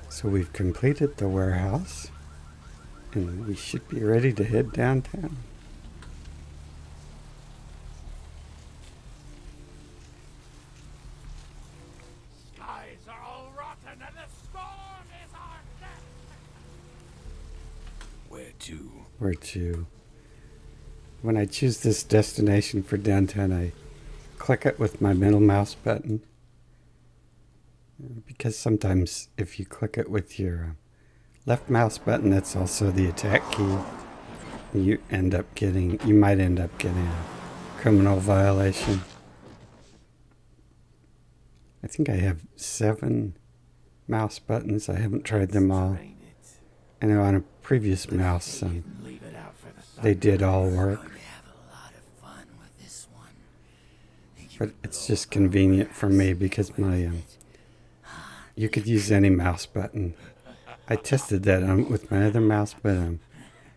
So we've completed the warehouse, and we should be ready to head downtown. Skies are all rotten and the storm is our death. Where to? Where to? When I choose this destination for downtown, I click it with my middle mouse button. Because sometimes if you click it with your left mouse button, that's also the attack key. You might end up getting a criminal violation. I think I have 7 mouse buttons. I haven't tried them all. I know on a previous mouse, they did all work. But it's just convenient for me because you could use any mouse button. I tested that with my other mouse, but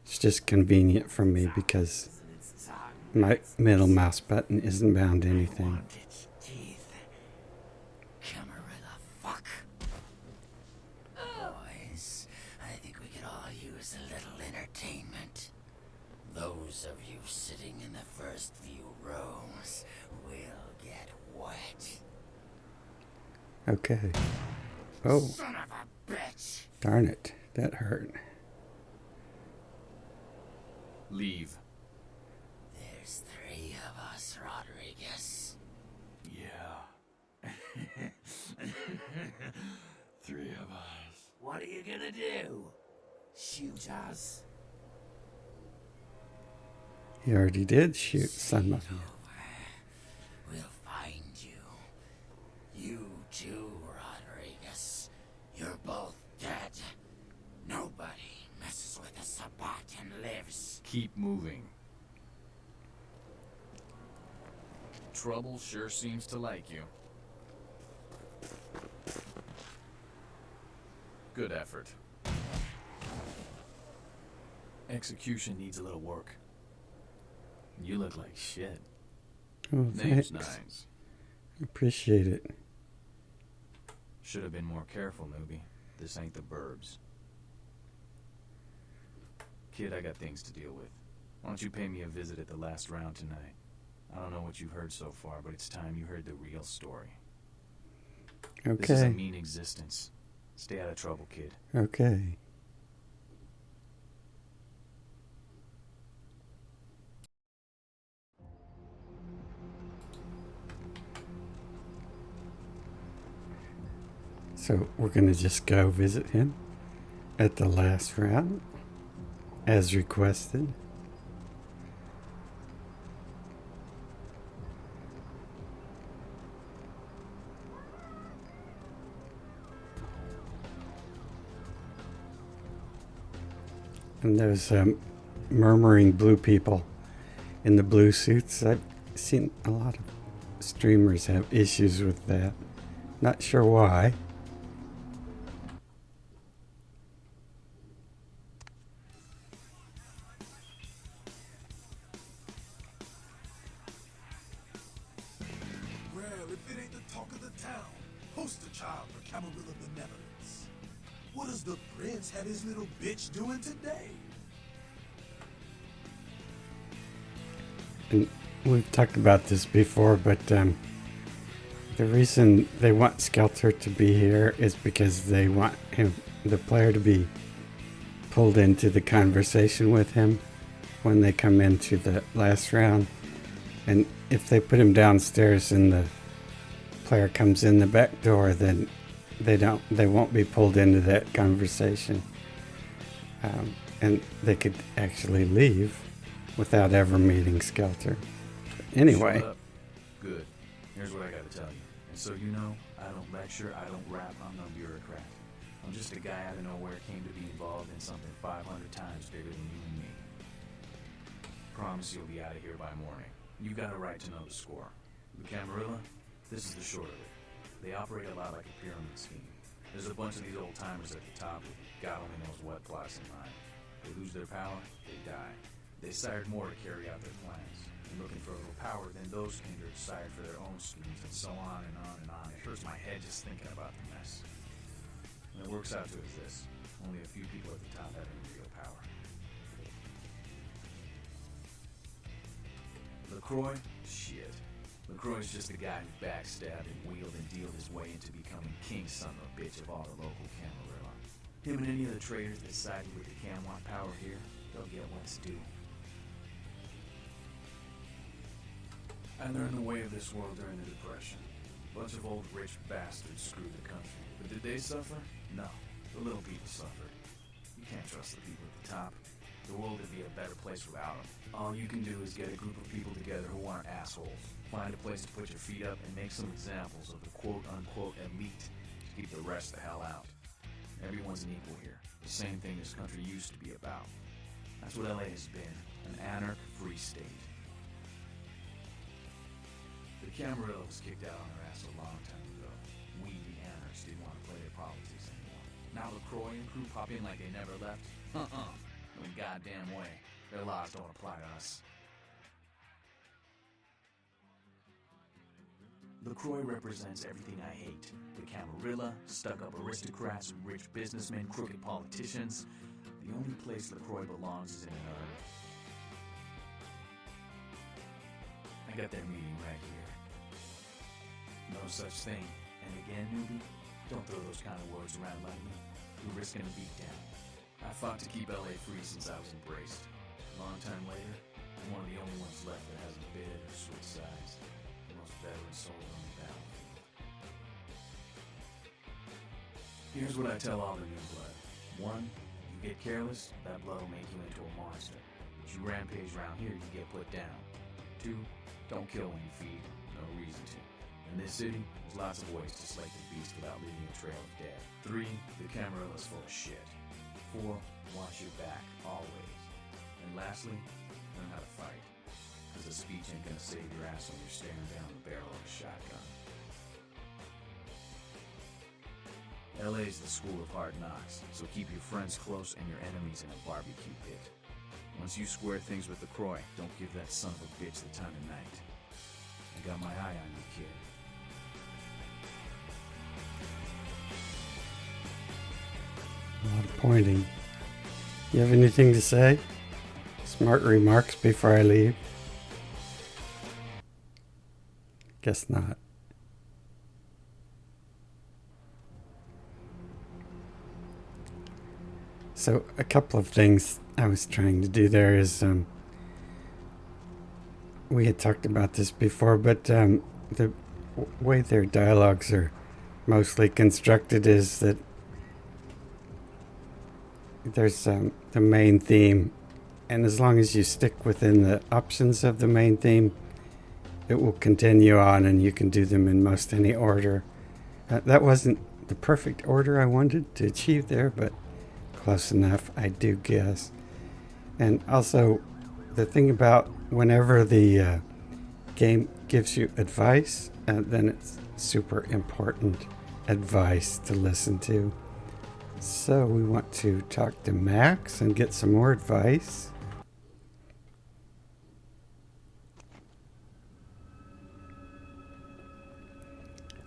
it's just convenient for me because my middle mouse button isn't bound to anything. Fuck. Boys, I think we could all use a little entertainment. Those of you sitting in the first few rows will get wet. Okay. Oh. Son of a bitch. Darn it. That hurt. Leave. There's 3 of us, Rodriguez. Yeah. 3 of us. What are you gonna do? Shoot us? He already did shoot some of you. We'll find you. You too, Rodriguez. You're both dead. Nobody messes with a Sabbat and lives. Keep moving. Trouble sure seems to like you. Good effort. Execution needs a little work. You look like shit. Oh, Name's thanks. nice. Appreciate it. Should have been more careful, newbie. This ain't the burbs. Kid, I got things to deal with. Why don't you pay me a visit at the last round tonight? I don't know what you've heard so far, but it's time you heard the real story. This is a Okay. mean existence. Stay out of trouble, kid. Okay. So we're going to just go visit him at the last round, as requested. And those murmuring blue people in the blue suits, I've seen a lot of streamers have issues with that. Not sure why. Well, if it ain't the talk of the town, poster child for Camarilla benevolence. What does the prince have his little bitch doing today? And we've talked about this before, but the reason they want Skelter to be here is because they want the player to be pulled into the conversation with him when they come into the last round. And if they put him downstairs and the player comes in the back door, then they won't be pulled into that conversation. And they could actually leave without ever meeting Skelter. Anyway. Shut up. Good. Here's what I gotta tell you. And so you know, I don't lecture, I don't rap, I'm no bureaucrat. I'm just a guy out of nowhere came to be involved in something 500 times bigger than you and me. Promise you'll be out of here by morning. You got a right to know the score. The Camarilla, this is the short of it. They operate a lot like a pyramid scheme. There's a bunch of these old timers at the top with God only knows what plots in mind. They lose their power, they die. They sired more to carry out their plans. And looking for a little power, then those kindred sired for their own schemes, and so on and on and on. It hurts my head just thinking about the mess. And works out to is this. Only a few people at the top have any real power. LaCroix? Shit. LaCroix's just a guy who backstabbed and wheeled and dealed his way into becoming king son of a bitch of all the local Camarilla. Him and any of the traitors that sided with the Cam want power here, they'll get what's due. I learned the way of this world during the Depression. A bunch of old rich bastards screwed the country. But did they suffer? No. The little people suffered. You can't trust the people at the top. The world would be a better place without them. All you can do is get a group of people together who aren't assholes. Find a place to put your feet up and make some examples of the quote-unquote elite to keep the rest the hell out. Everyone's an equal here. The same thing this country used to be about. That's what LA has been. An anarch-free state. The Camarilla was kicked out on their ass a long time ago. We, the anarchs, didn't want to play their politics anymore. Now LaCroix and crew pop in like they never left? No goddamn way. Their laws don't apply to us. LaCroix represents everything I hate. The Camarilla, stuck-up aristocrats, rich businessmen, crooked politicians. The only place LaCroix belongs is in an urn. I got their meeting right here. No such thing. And again, newbie, don't throw those kind of words around lightly. You're risking a beatdown. I fought to keep LA free since I was embraced. A long time later, I'm one of the only ones left that hasn't bid or switched sides. The most veteran soldier on the battlefield. Here's what I tell all the new blood. 1, you get careless, that blood will make you into a monster. But you rampage around here, you get put down. 2, don't kill when you feed. No reason to. In this city, there's lots of ways to slay the beast without leaving a trail of death. 3, the Camarilla's full of shit. 4, watch your back, always. And lastly, learn how to fight. Because a speech ain't gonna save your ass when you're staring down the barrel of a shotgun. LA's the school of hard knocks, so keep your friends close and your enemies in a barbecue pit. Once you square things with LaCroix, don't give that son of a bitch the time of night. I got my eye on you, kid. A lot of pointing. You have anything to say? Smart remarks before I leave? Guess not. So a couple of things I was trying to do there is, we had talked about this before, but the way their dialogues are mostly constructed is that there's the main theme, and as long as you stick within the options of the main theme, it will continue on, and you can do them in most any order. That wasn't the perfect order I wanted to achieve there, but close enough, I do guess. And also, the thing about whenever the game gives you advice, then it's super important advice to listen to. So we want to talk to Max and get some more advice.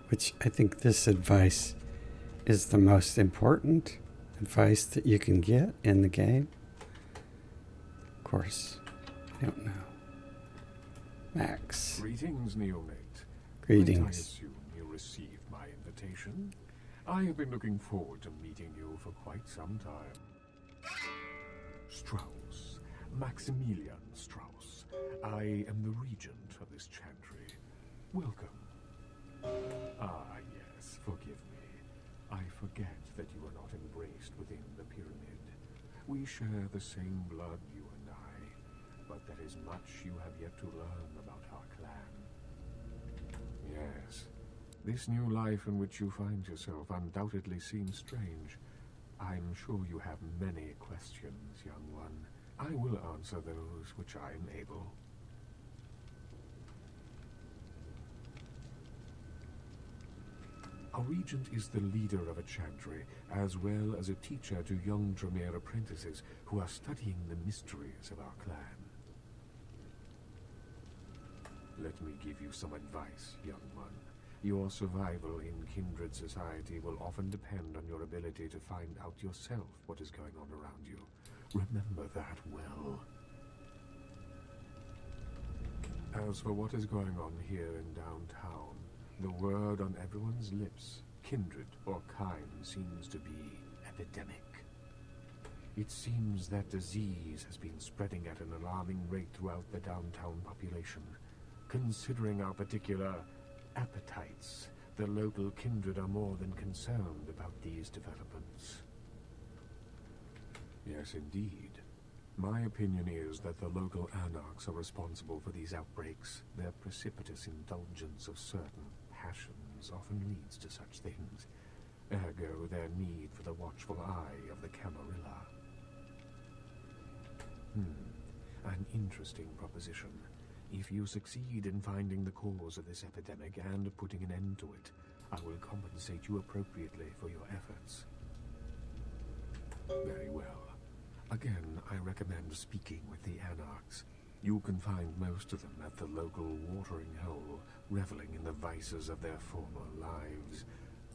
Which I think this advice is the most important advice that you can get in the game. Of course, I don't know. Max. Greetings, neonate. Greetings. I assume you received my invitation. I have been looking forward to meeting you for quite some time. Strauss. Maximilian Strauss. I am the regent of this chantry. Welcome. Ah, yes, forgive me. I forget that you are not embraced within the pyramid. We share the same blood, you and I, but there is much you have yet to learn about our clan. Yes, this new life in which you find yourself undoubtedly seems strange. I'm sure you have many questions, young one. I will answer those which I am able. A regent is the leader of a chantry, as well as a teacher to young Tremere apprentices who are studying the mysteries of our clan. Let me give you some advice, young one. Your survival in kindred society will often depend on your ability to find out yourself what is going on around you. Remember that well. As for what is going on here in downtown, the word on everyone's lips, kindred or kind, seems to be epidemic. It seems that disease has been spreading at an alarming rate throughout the downtown population. Considering our particular appetites, the local kindred are more than concerned about these developments. Yes, indeed. My opinion is that the local anarchs are responsible for these outbreaks. Their precipitous indulgence of certain passions often leads to such things. Ergo, their need for the watchful eye of the Camarilla. An interesting proposition. If you succeed in finding the cause of this epidemic and putting an end to it, I will compensate you appropriately for your efforts. Very well. Again, I recommend speaking with the anarchs. You can find most of them at the local watering hole, reveling in the vices of their former lives.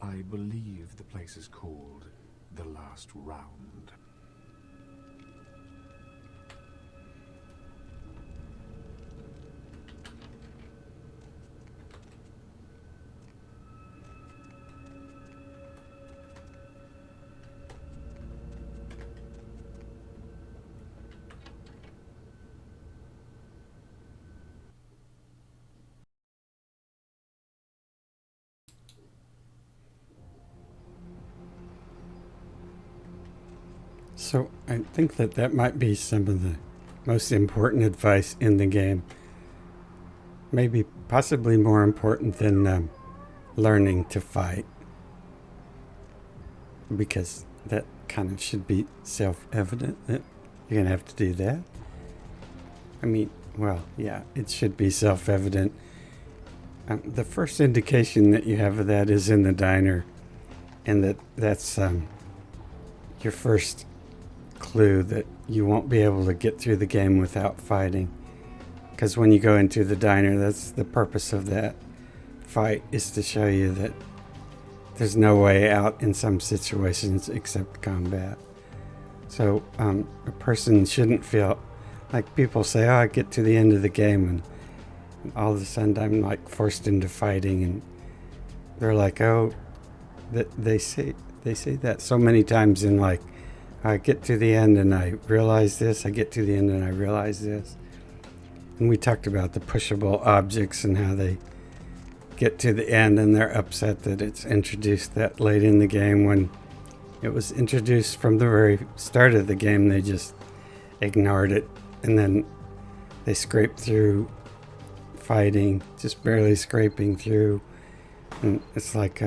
I believe the place is called The Last Round. So I think that might be some of the most important advice in the game. Maybe possibly more important than learning to fight. Because that kind of should be self-evident that you're going to have to do that. I mean, well, yeah, it should be self-evident. The first indication that you have of that is in the diner. And that's your first clue that you won't be able to get through the game without fighting. Because when you go into the diner, that's the purpose of that fight, is to show you that there's no way out in some situations except combat. So a person shouldn't feel like people say, oh, I get to the end of the game and all of a sudden I'm like forced into fighting, and they're like, oh, they say that so many times in like, I get to the end and I realize this, I get to the end and I realize this. And we talked about the pushable objects and how they get to the end and they're upset that it's introduced that late in the game. When it was introduced from the very start of the game, they just ignored it, and then they scraped through fighting, just barely scraping through. And it's like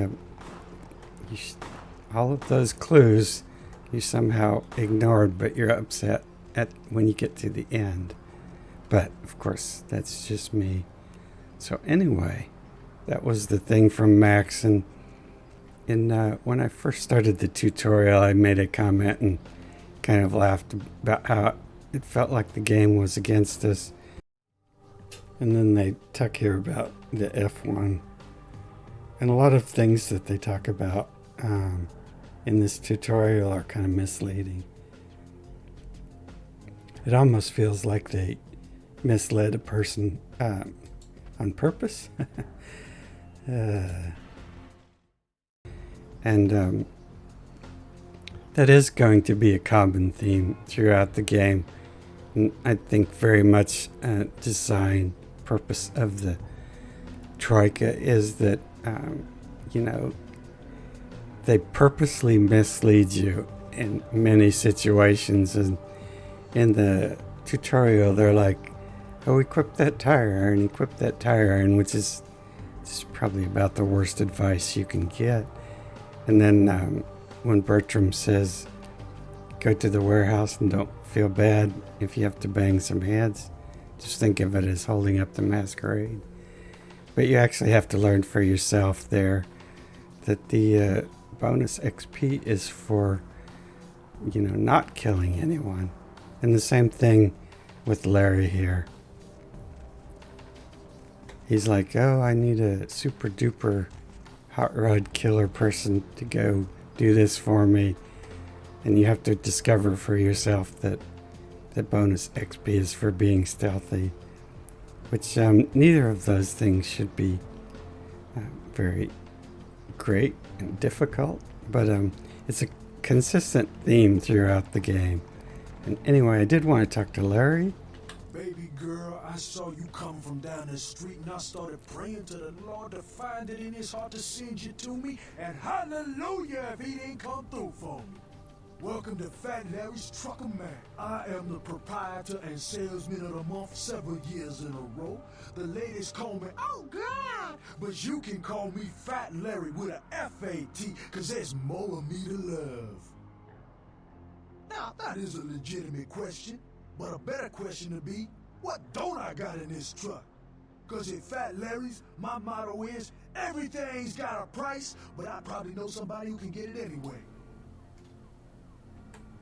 all of those clues you somehow ignored, but you're upset at when you get to the end. But of course, that's just me. So anyway, that was the thing from Max. And when I first started the tutorial, I made a comment and kind of laughed about how it felt like the game was against us. And then they talk here about the F1 and a lot of things that they talk about in this tutorial are kind of misleading. It almost feels like they misled a person on purpose. And that is going to be a common theme throughout the game. And I think very much design purpose of the Troika is that, they purposely mislead you in many situations. And in the tutorial, they're like, oh, equip that tire iron, which is just probably about the worst advice you can get. And then when Bertram says, go to the warehouse and don't feel bad if you have to bang some heads, just think of it as holding up the masquerade. But you actually have to learn for yourself there that the bonus XP is for, not killing anyone. And the same thing with Larry here. he's like, oh, I need a super duper hot rod killer person to go do this for me. And you have to discover for yourself that the bonus XP is for being stealthy, which neither of those things should be very great and difficult, but it's a consistent theme throughout the game. And anyway, I did want to talk to Larry. Baby girl, I saw you come from down the street and I started praying to the Lord to find it in his heart to send you to me, and hallelujah if he didn't come through for me. Welcome to Fat Larry's Trucker Man. I am the proprietor and salesman of the month several years in a row. The ladies call me, oh God, but you can call me Fat Larry with a F-A-T, cause there's more of me to love. Now, that is a legitimate question, but a better question to be, what don't I got in this truck? Cause at Fat Larry's, my motto is, everything's got a price, but I probably know somebody who can get it anyway.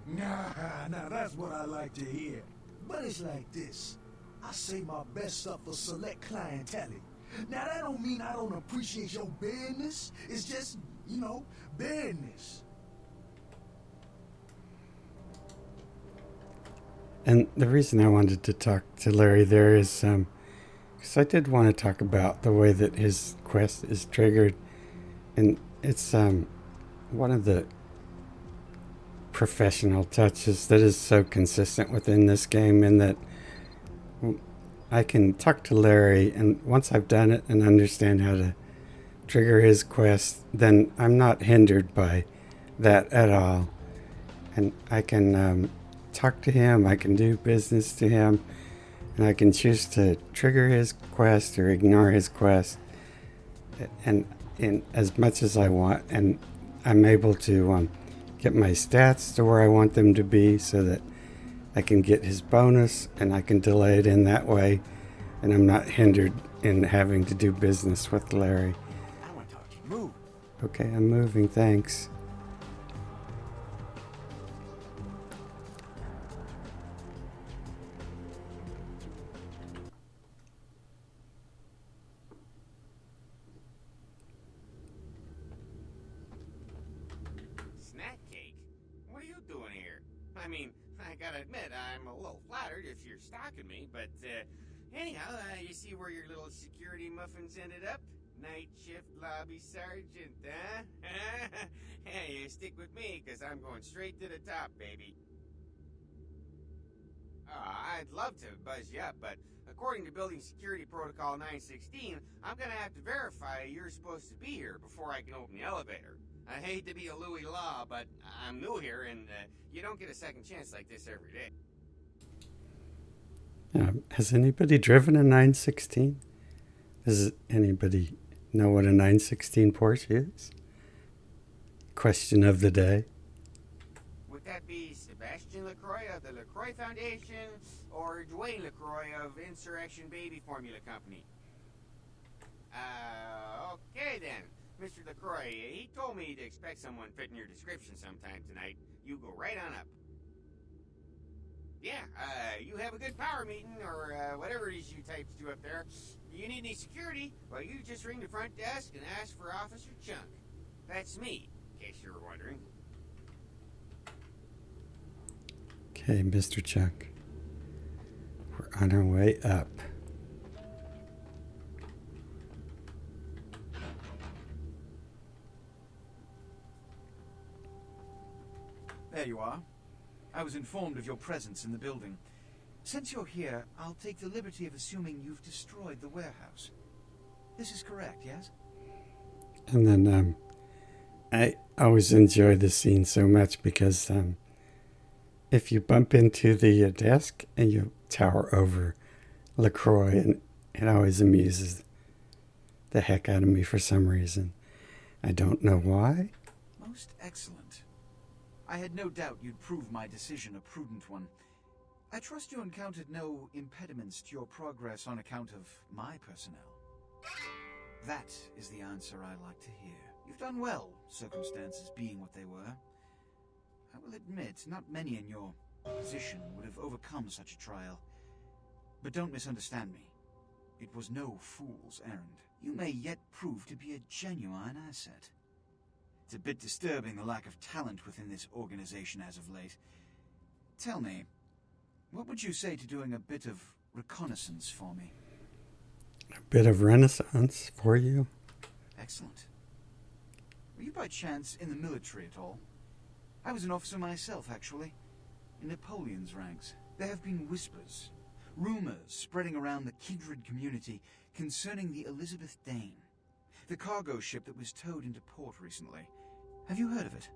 Nah, that's what I like to hear. But it's like this. I say my best stuff for select clientele. Now that don't mean I don't appreciate your business. It's just, business. And the reason I wanted to talk to Larry there is because I did want to talk about the way that his quest is triggered. And it's one of the professional touches that is so consistent within this game, in that I can talk to Larry, and once I've done it and understand how to trigger his quest, then I'm not hindered by that at all. And I can talk to him, I can do business to him, and I can choose to trigger his quest or ignore his quest, and in as much as I want. And I'm able to get my stats to where I want them to be so that I can get his bonus, and I can delay it in that way, and I'm not hindered in having to do business with Larry. I don't want to talk to you. Move. Okay, I'm moving, thanks. Snack cake? What are you doing here? I mean, I gotta admit, I'm a little flattered if you're stalking me, but, anyhow, you see where your little security muffins ended up? Night shift lobby sergeant, huh? Hey, you stick with me, because I'm going straight to the top, baby. I'd love to buzz you up, but according to Building Security Protocol 916, I'm gonna have to verify you're supposed to be here before I can open the elevator. I hate to be a Louis Law, but I'm new here, and you don't get a second chance like this every day. Has anybody driven a 916? Does anybody know what a 916 Porsche is? Question of the day. Would that be Sebastian LaCroix of the LaCroix Foundation, or Dwayne LaCroix of Insurrection Baby Formula Company? Okay then. Mr. LaCroix, he told me to expect someone fitting your description sometime tonight. You go right on up. Yeah, you have a good power meeting, or whatever it is you types do up there. You need any security? Well, you just ring the front desk and ask for Officer Chunk. That's me, in case you were wondering. Okay, Mr. Chunk. We're on our way up. There you are. I was informed of your presence in the building. Since you're here, I'll take the liberty of assuming you've destroyed the warehouse. This is correct, yes? And then I always enjoy this scene so much because if you bump into the desk and you tower over LaCroix, and it always amuses the heck out of me for some reason. I don't know why. Most excellent. I had no doubt you'd prove my decision a prudent one. I trust you encountered no impediments to your progress on account of my personnel. That is the answer I like to hear. You've done well, circumstances being what they were. I will admit, not many in your position would have overcome such a trial. But don't misunderstand me. It was no fool's errand. You may yet prove to be a genuine asset. It's a bit disturbing the lack of talent within this organization as of late. Tell me, what would you say to doing a bit of reconnaissance for me? A bit of renaissance for you? Excellent. Were you by chance in the military at all? I was an officer myself, actually. In Napoleon's ranks. There have been whispers, rumors spreading around the kindred community concerning the Elizabeth Dane, the cargo ship that was towed into port recently. Have you heard of it?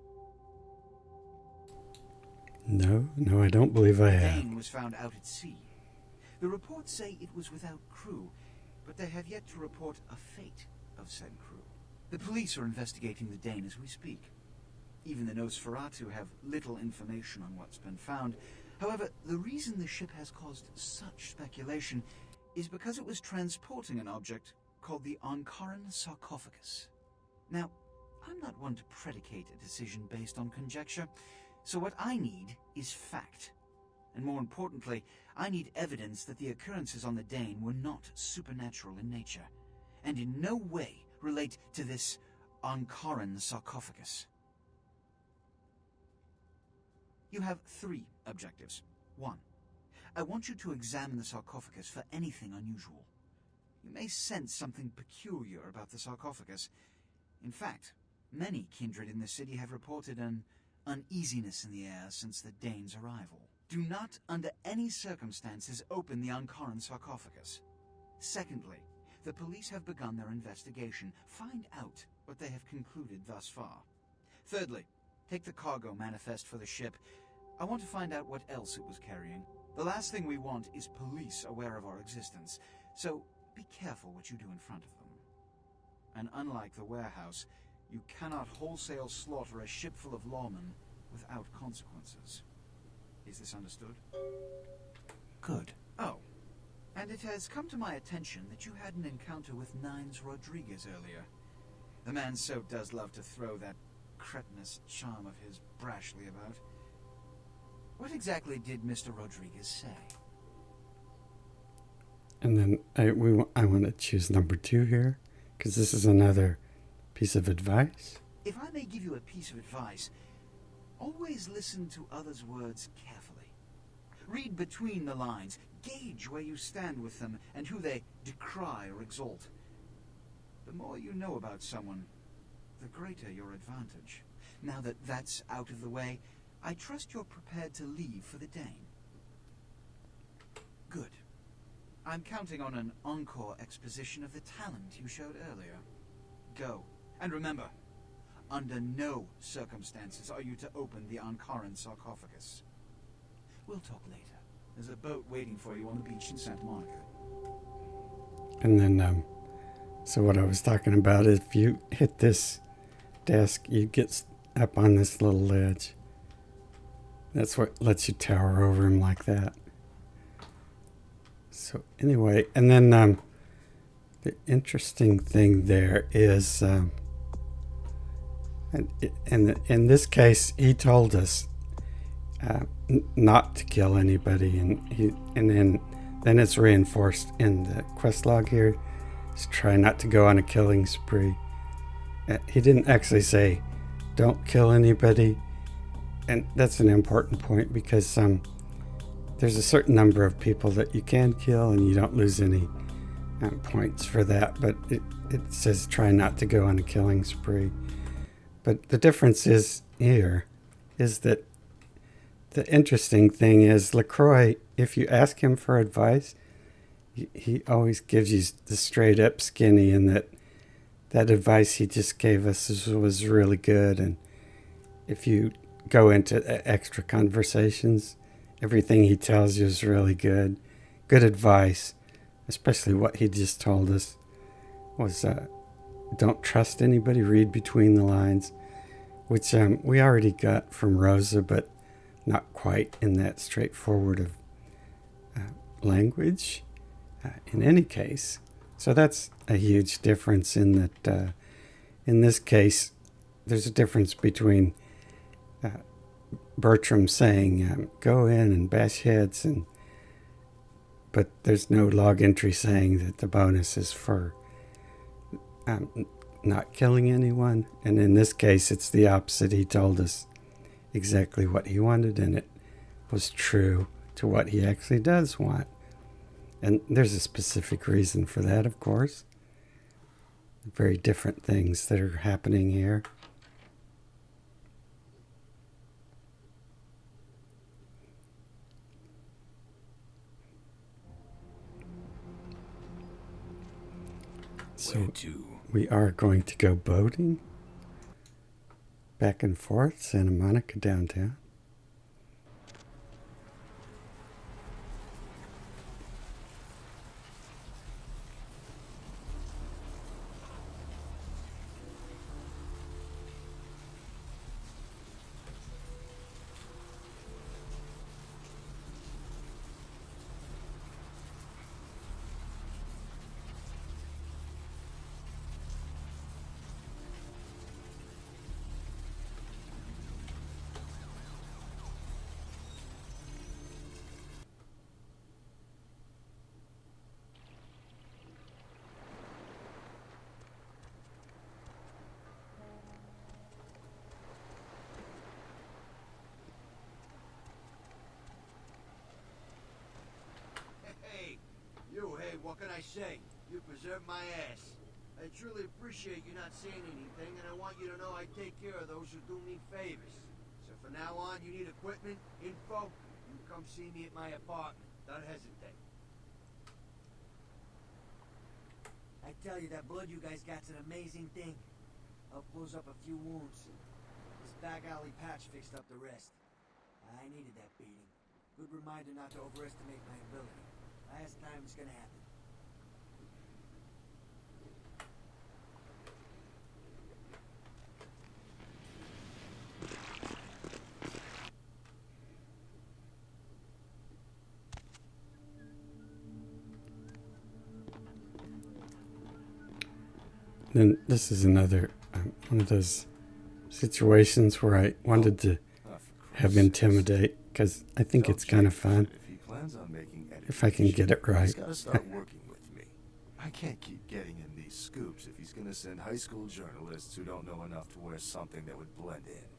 No, I don't believe I The have. Dane was found out at sea. The reports say it was without crew, but they have yet to report a fate of said crew. The police are investigating the Dane as we speak. Even the Nosferatu have little information on what's been found. However, the reason the ship has caused such speculation is because it was transporting an object called the Ankaran sarcophagus. Now, I'm not one to predicate a decision based on conjecture, so what I need is fact. And more importantly, I need evidence that the occurrences on the Dane were not supernatural in nature, and in no way relate to this Ankaran sarcophagus. You have 3 objectives. 1. I want you to examine the sarcophagus for anything unusual. You may sense something peculiar about the sarcophagus. In fact, many kindred in the city have reported an uneasiness in the air since the Dane's arrival. Do not, under any circumstances, open the Ankaran sarcophagus. Secondly, the police have begun their investigation. Find out what they have concluded thus far. Thirdly, take the cargo manifest for the ship. I want to find out what else it was carrying. The last thing we want is police aware of our existence, so be careful what you do in front of them. And unlike the warehouse, you cannot wholesale slaughter a ship full of lawmen without consequences. Is this understood? Good. Oh, and it has come to my attention that you had an encounter with Nines Rodriguez earlier. The man so does love to throw that cretinous charm of his brashly about. What exactly did Mr. Rodriguez say? And then I want to choose number 2 here, because this is another piece of advice. If I may give you a piece of advice, always listen to others' words carefully. Read between the lines, gauge where you stand with them and who they decry or exalt. The more you know about someone, the greater your advantage. Now that that's out of the way, I trust you're prepared to leave for the Dane. Good. I'm counting on an encore exposition of the talent you showed earlier. Go. And remember, under no circumstances are you to open the Ankaran sarcophagus. We'll talk later. There's a boat waiting for you on the beach in Santa Monica. And then, so what I was talking about is if you hit this desk, you get up on this little ledge. That's what lets you tower over him like that. So anyway, and then the interesting thing there is, and in this case, he told us not to kill anybody, and then it's reinforced in the quest log here. Is try not to go on a killing spree. He didn't actually say don't kill anybody, and that's an important point because there's a certain number of people that you can kill and you don't lose any points for that, but it says try not to go on a killing spree. But the difference is here is that the interesting thing is LaCroix, if you ask him for advice, he always gives you the straight up skinny, and that advice he just gave us was really good. And if you go into extra conversations, everything he tells you is really good. Good advice, especially what he just told us was don't trust anybody, read between the lines, which we already got from Rosa, but not quite in that straightforward of language in any case. So that's a huge difference in that in this case, there's a difference between Bertram saying, go in and bash heads, but but there's no log entry saying that the bonus is for not killing anyone. And in this case, it's the opposite. He told us exactly what he wanted, and it was true to what he actually does want. And there's a specific reason for that, of course. Very different things that are happening here. So we are going to go boating back and forth, Santa Monica downtown. Hey, what can I say? You preserved my ass. I truly appreciate you not saying anything, and I want you to know I take care of those who do me favors. So from now on, you need equipment, info, you come see me at my apartment. Don't hesitate. I tell you, that blood you guys got's an amazing thing. Helped close up a few wounds. This back alley patch fixed up the rest. I needed that beating. Good reminder not to overestimate my ability. Last time it's gonna happen. Then this is another one of those situations where I wanted to have intimidate, because I think it's kind of fun if I can get it right. He's gotta start working with me. I can't keep getting him these scoops if he's gonna send high school journalists who don't know enough to wear something that would blend in.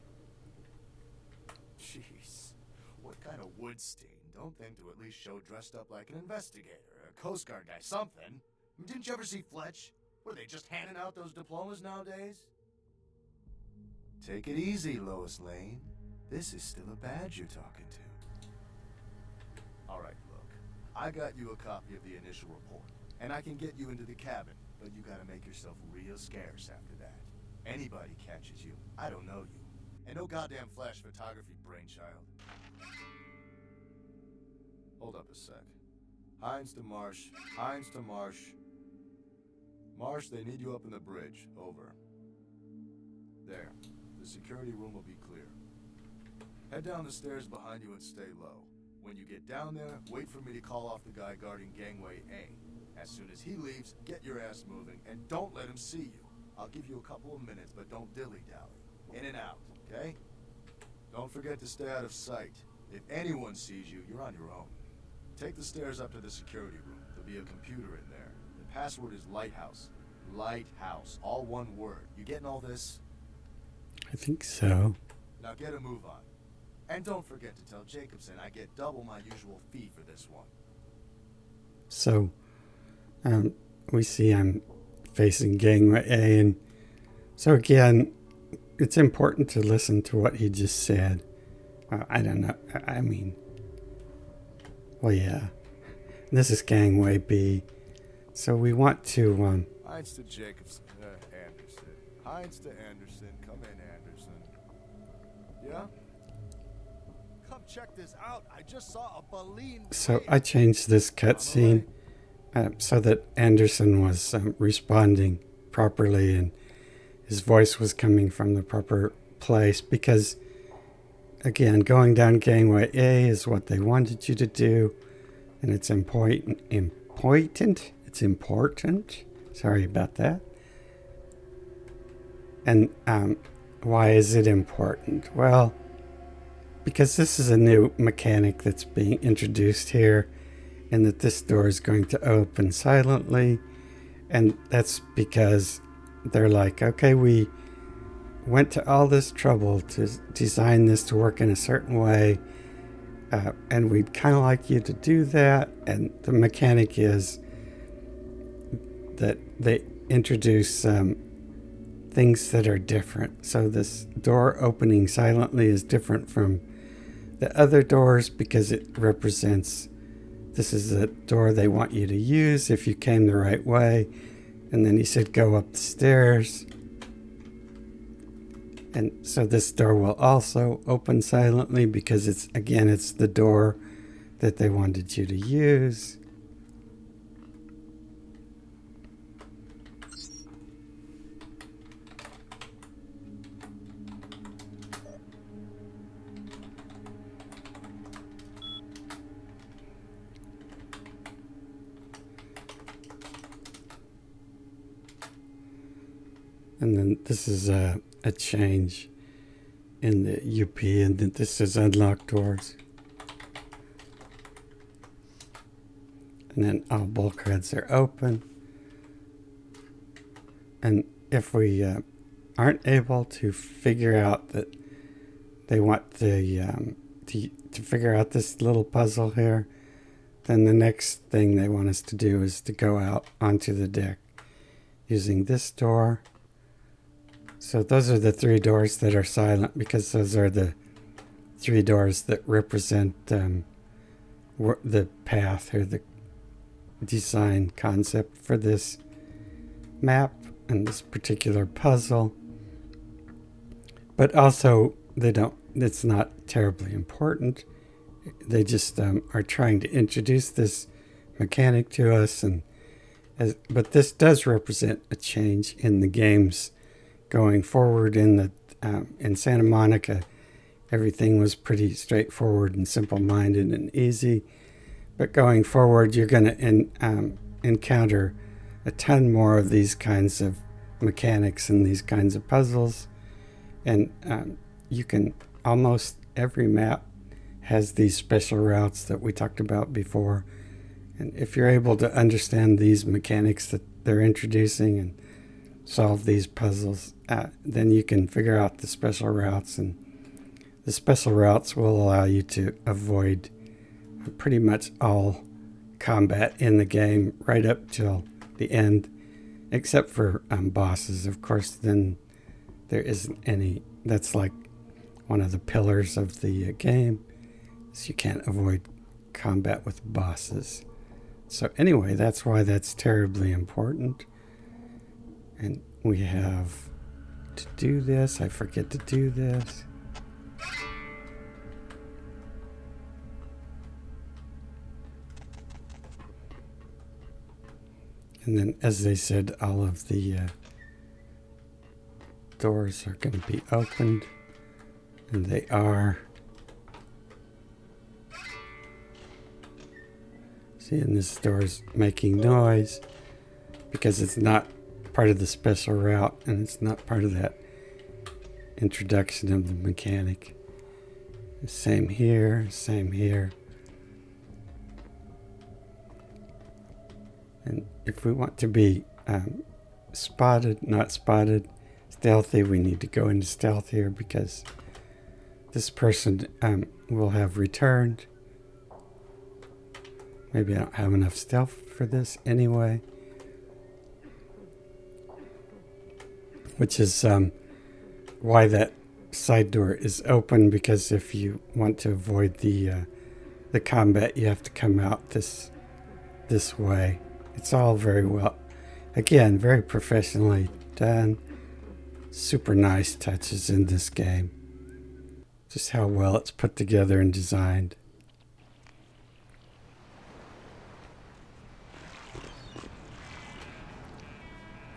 Jeez, what kind of Woodstein don't think to at least show dressed up like an investigator, a Coast Guard guy, something? Didn't you ever see Fletch? What, are they just handing out those diplomas nowadays? Take it easy, Lois Lane. This is still a badge you're talking to. Alright, look. I got you a copy of the initial report, and I can get you into the cabin, but you gotta make yourself real scarce after that. Anybody catches you, I don't know you. And no goddamn flash photography brainchild. Hold up a sec. Hines to Marsh. Hines to Marsh. Marsh, they need you up in the bridge. Over. There. The security room will be clear. Head down the stairs behind you and stay low. When you get down there, wait for me to call off the guy guarding gangway A. As soon as he leaves, get your ass moving, and don't let him see you. I'll give you a couple of minutes, but don't dilly-dally. In and out, okay? Don't forget to stay out of sight. If anyone sees you, you're on your own. Take the stairs up to the security room. There'll be a computer in there. The password is Lighthouse. Lighthouse. All one word. You getting all this? I think so. Now get a move on. And don't forget to tell Jacobson I get double my usual fee for this one. So, we see I'm facing gangway A, and so again, it's important to listen to what he just said. I don't know. I mean, well, yeah. This is gangway B. So we want to, Hines to Jacobson. Anderson. Hines to Anderson. Come in, Anderson. Yeah? Come check this out. I just saw a baleen. So I changed this cutscene so that Anderson was responding properly and his voice was coming from the proper place, because, again, going down gangway A is what they wanted you to do, and it's important. It's important. Sorry about that. And why is it important? Well, because this is a new mechanic that's being introduced here, and that this door is going to open silently. And that's because they're like, okay, we went to all this trouble to design this to work in a certain way, and we'd kind of like you to do that. And the mechanic is that they introduce things that are different. So this door opening silently is different from the other doors because it represents this is a door they want you to use if you came the right way. And then he said, go up the stairs. And so this door will also open silently because it's the door that they wanted you to use. And then this is a change in the UP, and then this is unlock doors. And then all bulkheads are open. And if we aren't able to figure out that they want to figure out this little puzzle here, then the next thing they want us to do is to go out onto the deck using this door. So those are the three doors that are silent because those are the three doors that represent the path or the design concept for this map and this particular puzzle. But also it's not terribly important. They just are trying to introduce this mechanic to us, but this does represent a change in the game's going forward. In Santa Monica, everything was pretty straightforward and simple-minded and easy. But going forward, you're going to encounter a ton more of these kinds of mechanics and these kinds of puzzles. And you can almost every map has these special routes that we talked about before. And if you're able to understand these mechanics that they're introducing and solve these puzzles, then you can figure out the special routes, and the special routes will allow you to avoid pretty much all combat in the game right up till the end, except for bosses. Of course, then there isn't any. That's like one of the pillars of the game, so you can't avoid combat with bosses. So anyway, that's why that's terribly important. And we have to do this. I forget to do this. And then, as they said, all of the doors are going to be opened. And they are. See, and this door's making noise because it's not part of the special route, and it's not part of that introduction of the mechanic. Same here, same here. And if we want to be spotted, not spotted, stealthy, we need to go into stealth here because this person will have returned. Maybe I don't have enough stealth for this anyway. Which is why that side door is open, because if you want to avoid the combat, you have to come out this way. It's all very well, again, very professionally done. Super nice touches in this game. Just how well it's put together and designed.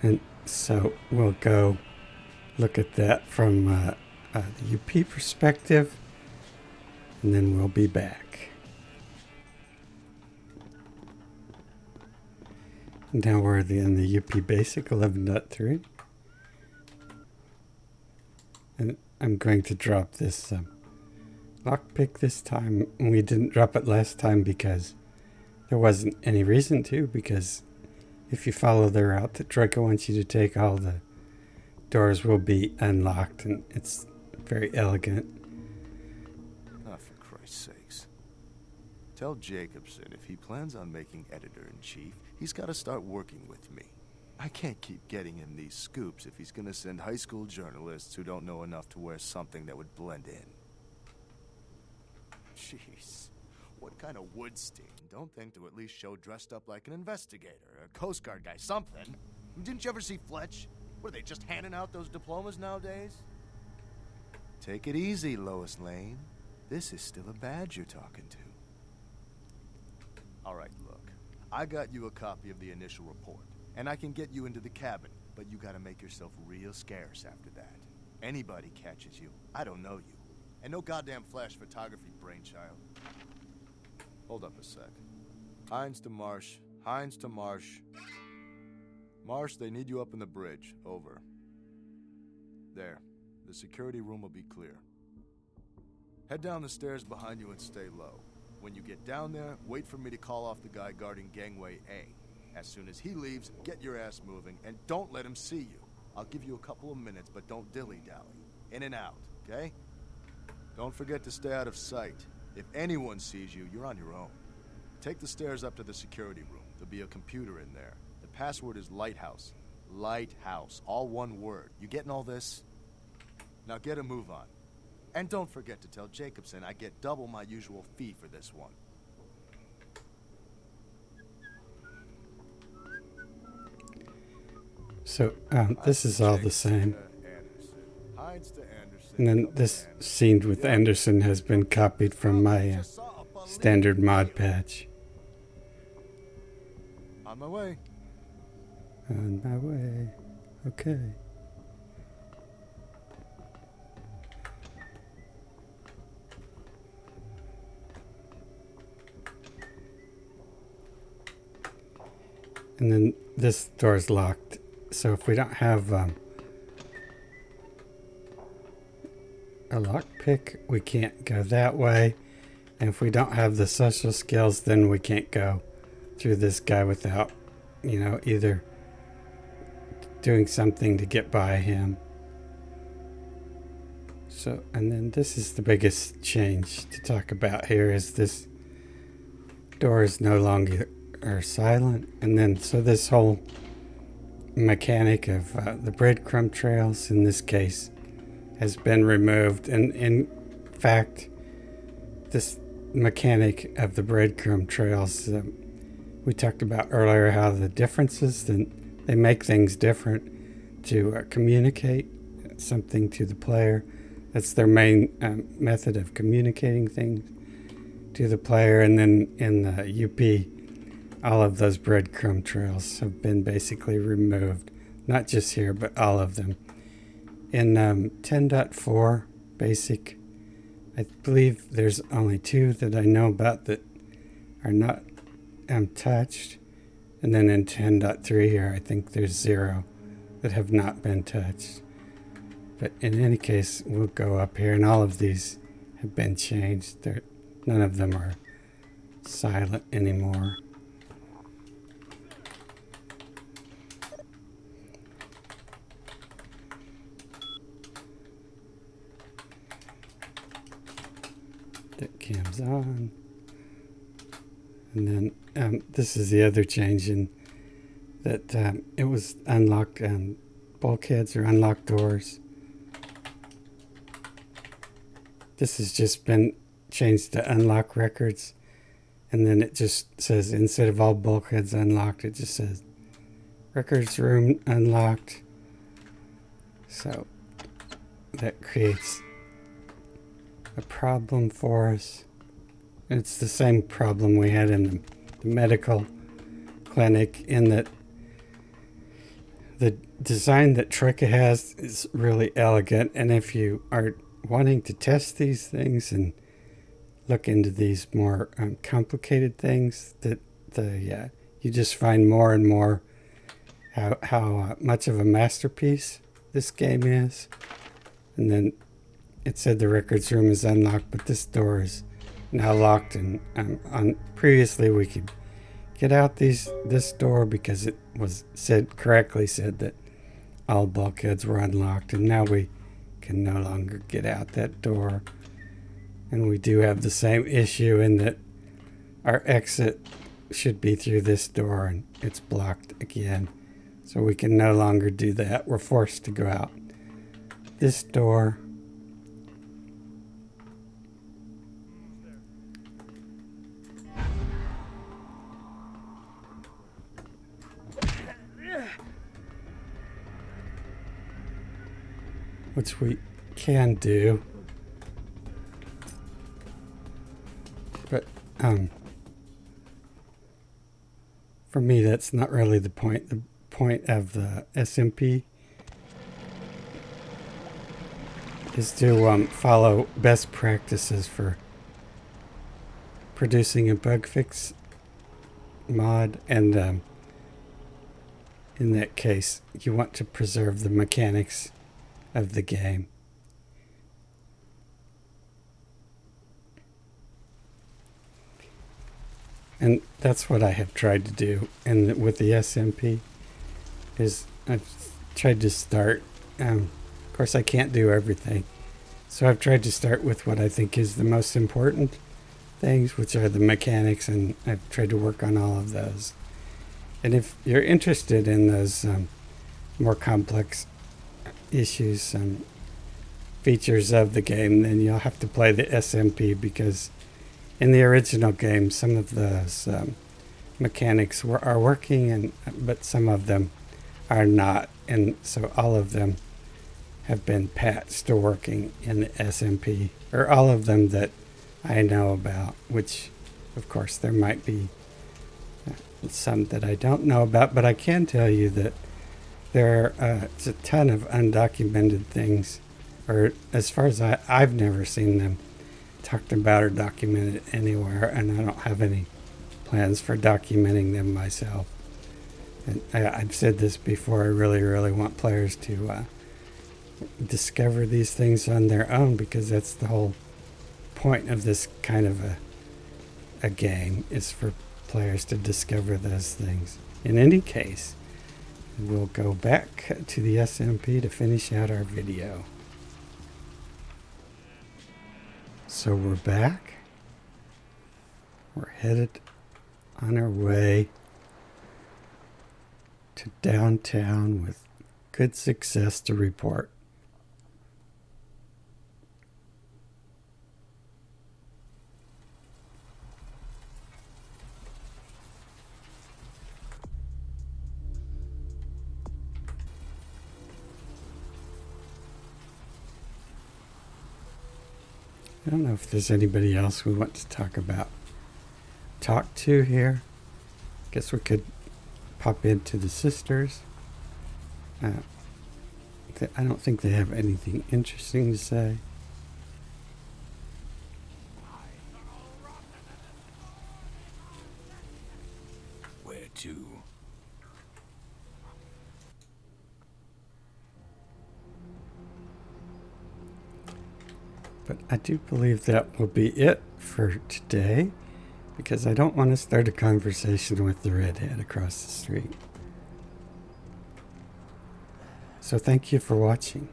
And so we'll go look at that from the UP perspective, and then we'll be back. Now we're in the UP Basic 11.3. And I'm going to drop this lockpick this time. We didn't drop it last time because there wasn't any reason to, because if you follow the route that Troika wants you to take, all the doors will be unlocked, and it's very elegant. Ah, for Christ's sakes. Tell Jacobson if he plans on making editor-in-chief, he's got to start working with me. I can't keep getting him these scoops if he's going to send high school journalists who don't know enough to wear something that would blend in. Jeez. What kind of Woodstein don't think to at least show dressed up like an investigator, a Coast Guard guy, something? Didn't you ever see Fletch? What, are they just handing out those diplomas nowadays? Take it easy, Lois Lane. This is still a badge you're talking to. All right, look. I got you a copy of the initial report, and I can get you into the cabin, but you gotta make yourself real scarce after that. Anybody catches you, I don't know you. And no goddamn flash photography, brainchild. Hold up a sec. Hines to Marsh. Hines to Marsh. Marsh, they need you up in the bridge. Over. There. The security room will be clear. Head down the stairs behind you and stay low. When you get down there, wait for me to call off the guy guarding gangway A. As soon as he leaves, get your ass moving, and don't let him see you. I'll give you a couple of minutes, but don't dilly-dally. In and out, okay? Don't forget to stay out of sight. If anyone sees you, you're on your own. Take the stairs up to the security room. There'll be a computer in there. The password is Lighthouse. Lighthouse. All one word. You getting all this? Now get a move on. And don't forget to tell Jacobson I get double my usual fee for this one. So, this is all the same. And then this scene with Anderson has been copied from my standard mod patch. On my way. On my way. Okay. And then this door's locked. So if we don't have a lockpick, we can't go that way. And if we don't have the social skills, then we can't go through this guy without, either doing something to get by him. So, and then this is the biggest change to talk about here, is this door is no longer silent. And then, so this whole mechanic of the breadcrumb trails in this case has been removed, and in fact this mechanic of the breadcrumb trails, we talked about earlier how the differences, they make things different to communicate something to the player. That's their main method of communicating things to the player. And then in the UP, all of those breadcrumb trails have been basically removed. Not just here, but all of them. In 10.4 basic, I believe there's only 2 that I know about that are not touched. And then in 10.3 here, I think there's 0 that have not been touched. But in any case, we'll go up here, and all of these have been changed. None of them are silent anymore. That cam's on. And then this is the other change in that it was unlocked, bulkheads or unlocked doors. This has just been changed to unlock records. And then it just says, instead of all bulkheads unlocked, it just says records room unlocked. So that creates a problem for us. And it's the same problem we had in the medical clinic, in that the design that Troika has is really elegant. And if you are wanting to test these things and look into these more complicated things, that you just find more and more how much of a masterpiece this game is. And then it said the records room is unlocked, but this door is now locked. And previously we could get out this door because it was correctly said that all bulkheads were unlocked, and now we can no longer get out that door. And we do have the same issue in that our exit should be through this door and it's blocked again. So we can no longer do that. We're forced to go out this door. Which we can do. But for me, that's not really the point. The point of the SMP is to follow best practices for producing a bug fix mod, and in that case, you want to preserve the mechanics of the game. And that's what I have tried to do. And with the SMP is I've tried to start, of course I can't do everything. So I've tried to start with what I think is the most important things, which are the mechanics, and I've tried to work on all of those. And if you're interested in those more complex issues and features of the game, then you'll have to play the SMP, because in the original game some of those mechanics are working, but some of them are not, and so all of them have been patched to working in the SMP, or all of them that I know about, which of course there might be some that I don't know about, but I can tell you that there are a ton of undocumented things, or as far as I've never seen them talked about or documented anywhere, and I don't have any plans for documenting them myself. And I've said this before, I really, really want players to discover these things on their own, because that's the whole point of this kind of a game, is for players to discover those things. In any case, we'll go back to the SMP to finish out our video. So we're back. We're headed on our way to downtown with good success to report. I don't know if there's anybody else we want to talk to here. Guess we could pop into the sisters. I don't think they have anything interesting to say. Where to? But I do believe that will be it for today, because I don't want to start a conversation with the redhead across the street. So thank you for watching.